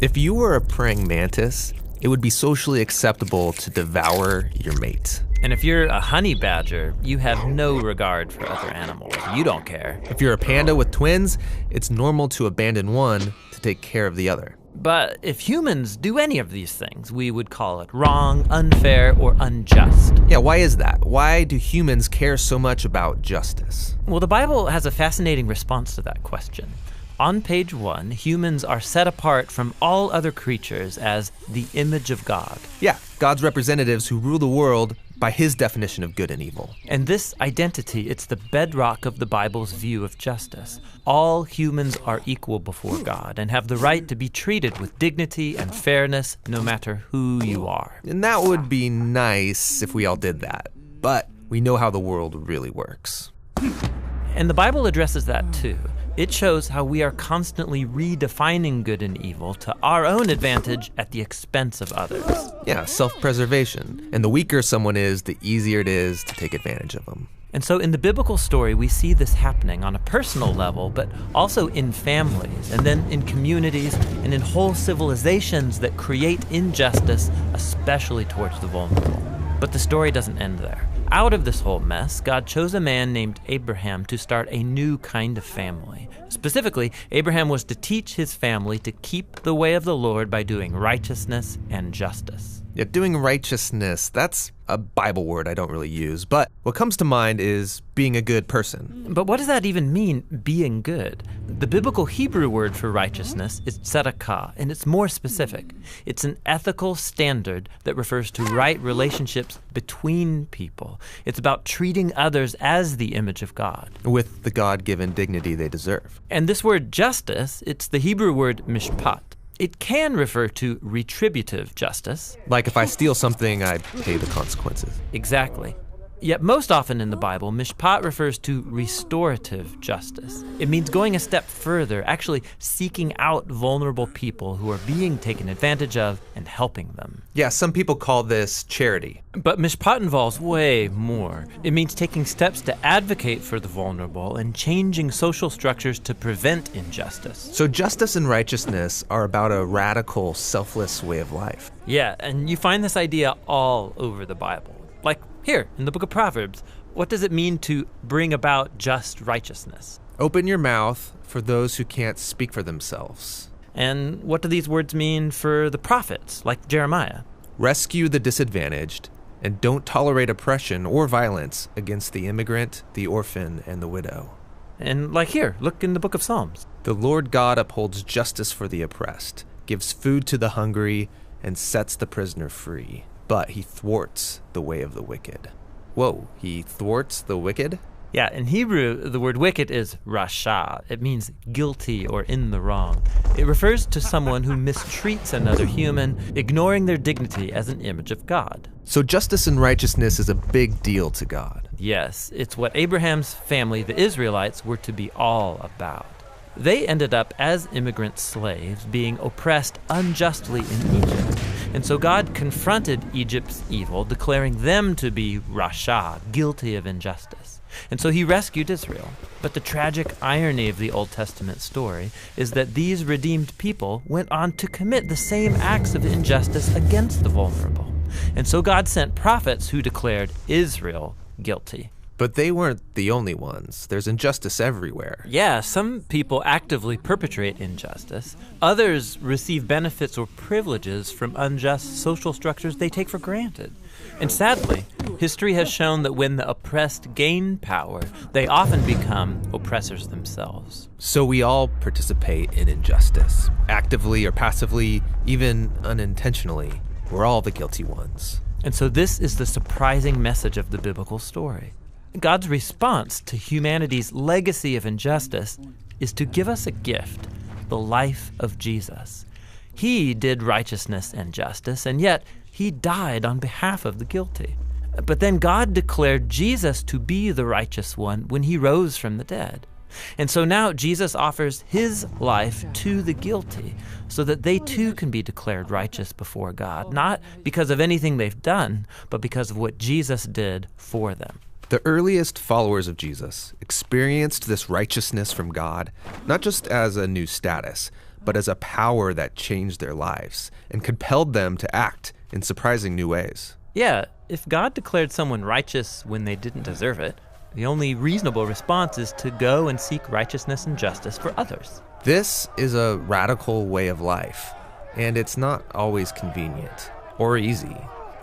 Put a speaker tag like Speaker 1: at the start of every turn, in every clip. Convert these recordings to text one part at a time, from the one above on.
Speaker 1: If you were a praying mantis, it would be socially acceptable to devour your mate.
Speaker 2: And if you're a honey badger, you have no regard for other animals. You don't care.
Speaker 1: If you're a panda with twins, it's normal to abandon one to take care of the other.
Speaker 2: But if humans do any of these things, we would call it wrong, unfair, or unjust.
Speaker 1: Yeah, why is that? Why do humans care so much about justice?
Speaker 2: Well, the Bible has a fascinating response to that question. On page 1, humans are set apart from all other creatures as the image of God.
Speaker 1: Yeah, God's representatives who rule the world by his definition of good and evil.
Speaker 2: And this identity, it's the bedrock of the Bible's view of justice. All humans are equal before God and have the right to be treated with dignity and fairness no matter who you are.
Speaker 1: And that would be nice if we all did that. But we know how the world really works.
Speaker 2: And the Bible addresses that too. It shows how we are constantly redefining good and evil to our own advantage at the expense of others.
Speaker 1: Yeah, self-preservation. And the weaker someone is, the easier it is to take advantage of them.
Speaker 2: And so in the biblical story, we see this happening on a personal level, but also in families, and then in communities, and in whole civilizations that create injustice, especially towards the vulnerable. But the story doesn't end there. Out of this whole mess, God chose a man named Abraham to start a new kind of family. Specifically, Abraham was to teach his family to keep the way of the Lord by doing righteousness and justice.
Speaker 1: Yeah, doing righteousness, that's a Bible word I don't really use, but what comes to mind is being a good person.
Speaker 2: But what does that even mean, being good? The biblical Hebrew word for righteousness is tzedakah, and it's more specific. It's an ethical standard that refers to right relationships between people. It's about treating others as the image of God,
Speaker 1: with the God-given dignity they deserve.
Speaker 2: And this word justice, it's the Hebrew word mishpat. It can refer to retributive justice.
Speaker 1: Like if I steal something, I pay the consequences.
Speaker 2: Exactly. Yet most often in the Bible, mishpat refers to restorative justice. It means going a step further, actually seeking out vulnerable people who are being taken advantage of and helping them.
Speaker 1: Yeah, some people call this charity.
Speaker 2: But mishpat involves way more. It means taking steps to advocate for the vulnerable and changing social structures to prevent injustice.
Speaker 1: So justice and righteousness are about a radical, selfless way of life.
Speaker 2: Yeah, and you find this idea all over the Bible. Like here, in the book of Proverbs, what does it mean to bring about just righteousness?
Speaker 1: Open your mouth for those who can't speak for themselves.
Speaker 2: And what do these words mean for the prophets, like Jeremiah?
Speaker 1: Rescue the disadvantaged, and don't tolerate oppression or violence against the immigrant, the orphan, and the widow.
Speaker 2: And like here, look in the book of Psalms.
Speaker 1: The Lord God upholds justice for the oppressed, gives food to the hungry, and sets the prisoner free. But he thwarts the way of the wicked. Whoa, he thwarts the wicked?
Speaker 2: Yeah, in Hebrew, the word wicked is rasha. It means guilty or in the wrong. It refers to someone who mistreats another human, ignoring their dignity as an image of God.
Speaker 1: So justice and righteousness is a big deal to God.
Speaker 2: Yes, it's what Abraham's family, the Israelites, were to be all about. They ended up as immigrant slaves, being oppressed unjustly in Egypt. And so God confronted Egypt's evil, declaring them to be rasha, guilty of injustice. And so he rescued Israel. But the tragic irony of the Old Testament story is that these redeemed people went on to commit the same acts of injustice against the vulnerable. And so God sent prophets who declared Israel guilty.
Speaker 1: But they weren't the only ones. There's injustice everywhere.
Speaker 2: Yeah, some people actively perpetrate injustice. Others receive benefits or privileges from unjust social structures they take for granted. And sadly, history has shown that when the oppressed gain power, they often become oppressors themselves.
Speaker 1: So we all participate in injustice, actively or passively, even unintentionally. We're all the guilty ones.
Speaker 2: And so this is the surprising message of the biblical story. God's response to humanity's legacy of injustice is to give us a gift, the life of Jesus. He did righteousness and justice, and yet he died on behalf of the guilty. But then God declared Jesus to be the righteous one when he rose from the dead. And so now Jesus offers his life to the guilty so that they too can be declared righteous before God, not because of anything they've done, but because of what Jesus did for them.
Speaker 1: The earliest followers of Jesus experienced this righteousness from God, not just as a new status, but as a power that changed their lives and compelled them to act in surprising new ways.
Speaker 2: Yeah, if God declared someone righteous when they didn't deserve it, the only reasonable response is to go and seek righteousness and justice for others.
Speaker 1: This is a radical way of life, and it's not always convenient or easy.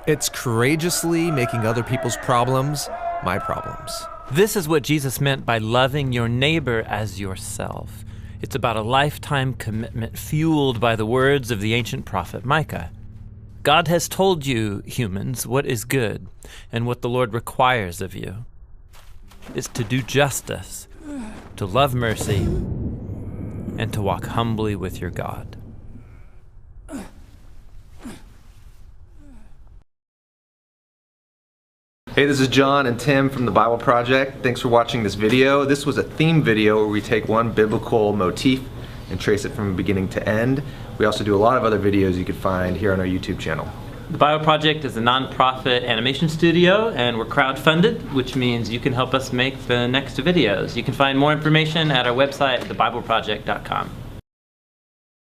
Speaker 1: It's courageously making other people's problems my problems.
Speaker 2: This is what Jesus meant by loving your neighbor as yourself. It's about a lifetime commitment fueled by the words of the ancient prophet Micah. God has told you, humans, what is good, and what the Lord requires of you is to do justice, to love mercy, and to walk humbly with your God.
Speaker 1: Hey, this is John and Tim from the Bible Project. Thanks for watching this video. This was a theme video where we take one biblical motif and trace it from beginning to end. We also do a lot of other videos you can find here on our YouTube channel.
Speaker 2: The Bible Project is a nonprofit animation studio, and we're crowdfunded, which means you can help us make the next videos. You can find more information at our website, thebibleproject.com.